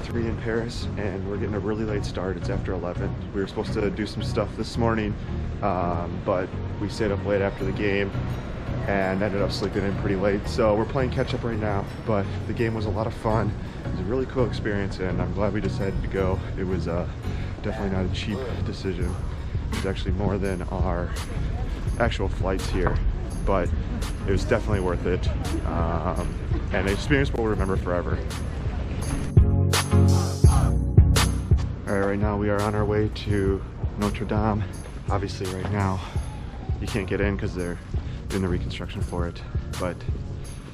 3 in Paris, and we're getting a really late start. It's after 11. We were supposed to do some stuff this morning, but we stayed up late after the game and ended up sleeping in pretty late. So we're playing catch up right now, but the game was a lot of fun. It was a really cool experience, and I'm glad we decided to go. It was definitely not a cheap decision. It was actually more than our actual flights here, but it was definitely worth it, and the experience we'll remember forever. Alright, right now we are on our way to Notre Dame. Obviously right now you can't get in because they're doing the reconstruction for it, but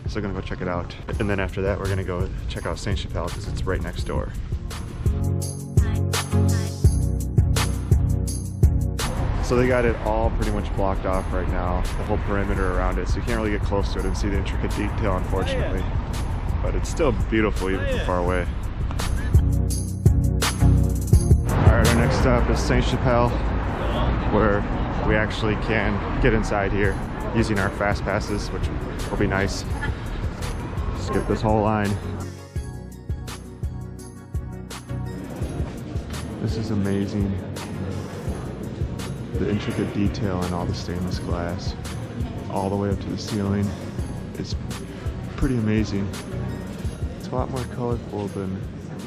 still gonna go check it out. And then after that we're gonna go check out Sainte Chapelle because it's right next door. So they got it all pretty much blocked off right now, the whole perimeter around it, so you can't really get close to it and see the intricate detail, unfortunately. But it's still beautiful even from far away. Alright, our next stop is Sainte Chapelle, where we actually can get inside here using our fast passes, which will be nice. Skip this whole line. This is amazing. The intricate detail in all the stainless glass, all the way up to the ceiling, is pretty amazing. It's a lot more colorful than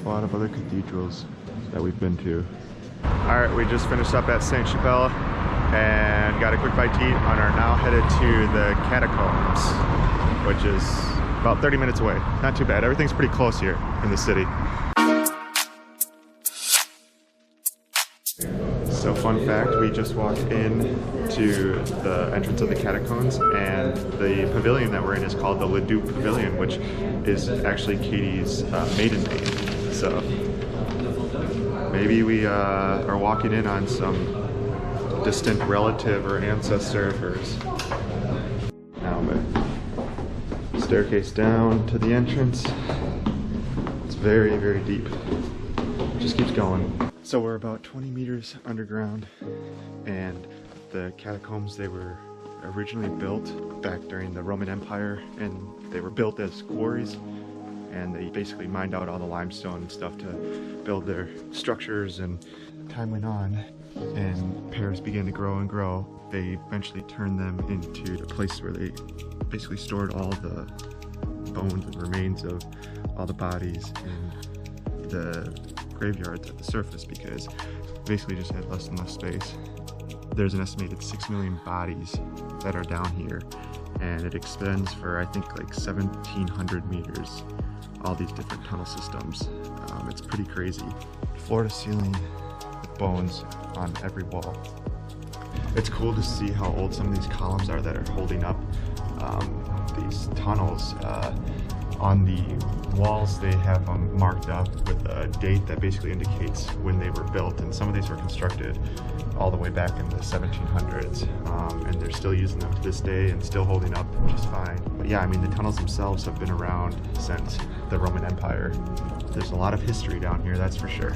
a lot of other cathedrals that we've been to. Alright, we just finished up at Sainte Chapelle and got a quick bite to eat and are now headed to the Catacombs, which is about 30 minutes away. Not too bad. Everything's pretty close here in the city. So fun fact, we just walked in to the entrance of the Catacombs, and the pavilion that we're in is called the Ledoux Pavilion, which is actually Katie's maiden name. So maybe we are walking in on some distant relative or ancestor of hers. Now the staircase down to the entrance. It's very, very deep. It just keeps going. So we're about 20 meters underground, and the catacombs, they were originally built back during the Roman Empire, and they were built as quarries, and they basically mined out all the limestone and stuff to build their structures. And time went on and Paris began to grow and grow. They eventually turned them into a place where they basically stored all the bones and remains of all the bodies in the graveyards at the surface, because basically just had less and less space. There's an estimated 6 million bodies that are down here, and it extends for I think like 1,700 meters, all these different tunnel systems. It's pretty crazy. Floor to ceiling with bones on every wall. It's cool to see how old some of these columns are that are holding up these tunnels. On the walls they have them marked up with a date that basically indicates when they were built, and some of these were constructed all the way back in the 1700s, and they're still using them to this day and still holding up just fine. But yeah, I mean, the tunnels themselves have been around since the Roman Empire. There's a lot of history down here, that's for sure.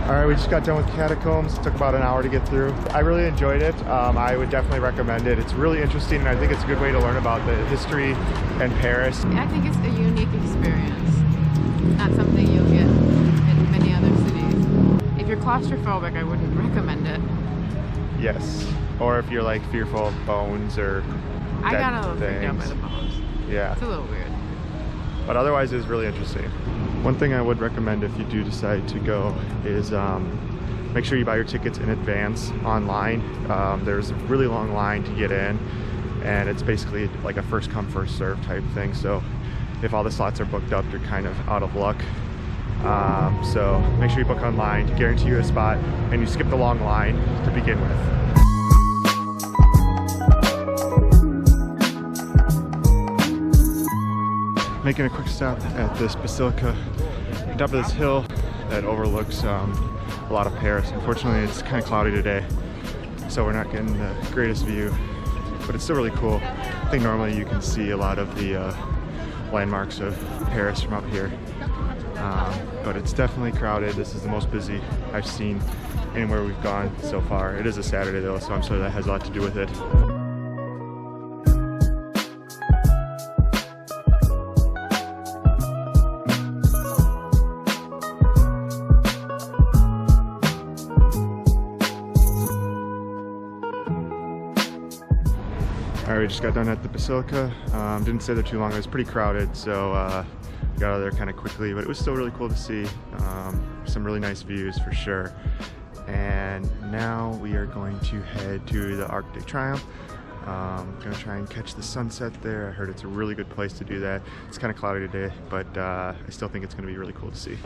Alright, we just got done with Catacombs. It took about an hour to get through. I really enjoyed it. I would definitely recommend it. It's really interesting, and I think it's a good way to learn about the history in Paris. I think it's a unique experience. Not something you'll get in many other cities. If you're claustrophobic, I wouldn't recommend it. Yes. Or if you're like fearful of bones or I got a little things. freaked out by the bones. Yeah. It's a little weird. But otherwise it's really interesting. One thing I would recommend if you do decide to go is make sure you buy your tickets in advance online. There's a really long line to get in, and it's basically like a first come first serve type thing. So if all the slots are booked up, you're kind of out of luck. So make sure you book online to guarantee you a spot, and you skip the long line to begin with. Making a quick stop at this basilica on top of this hill that overlooks a lot of Paris. Unfortunately, it's kind of cloudy today, so we're not getting the greatest view, but it's still really cool. I think normally you can see a lot of the landmarks of Paris from up here, but it's definitely crowded. This is the most busy I've seen anywhere we've gone so far. It is a Saturday though, so I'm sure that has a lot to do with it. we just got done at the Basilica. Didn't stay there too long. It was pretty crowded, so we got out of there kind of quickly, but it was still really cool to see. Some really nice views for sure. And now we are going to head to the Arc de Triomphe. Gonna try and catch the sunset there. I heard it's a really good place to do that. It's kind of cloudy today, but I still think it's gonna be really cool to see.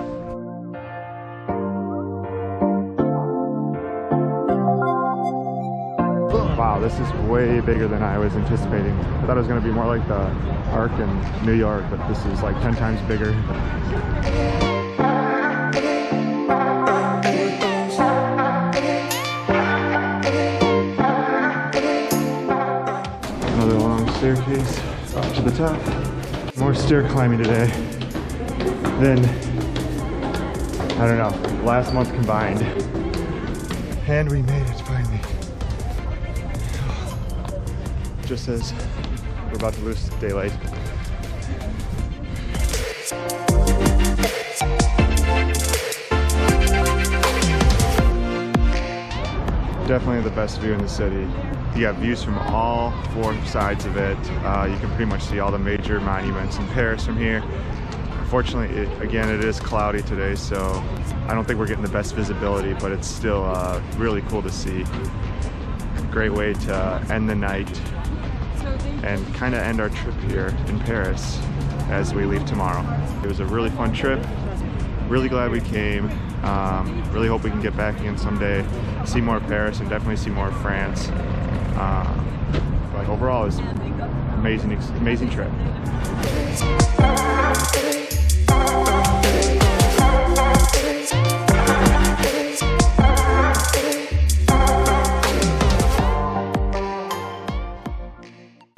Wow, this is way bigger than I was anticipating. I thought it was gonna be more like the Arc in New York, but this is like 10 times bigger. Another long staircase up to the top. More stair climbing today than, I don't know, last month combined. And we made it finally. Just as we're about to lose daylight. Definitely the best view in the city. You got views from all four sides of it. You can pretty much see all the major monuments in Paris from here. Unfortunately, again, it is cloudy today, so I don't think we're getting the best visibility, but it's still really cool to see. Great way to end the night and kind of end our trip here in Paris as we leave tomorrow. It was a really fun trip. Really glad we came. Really hope we can get back again someday, see more of Paris, and definitely see more of France. But overall, it was an amazing trip.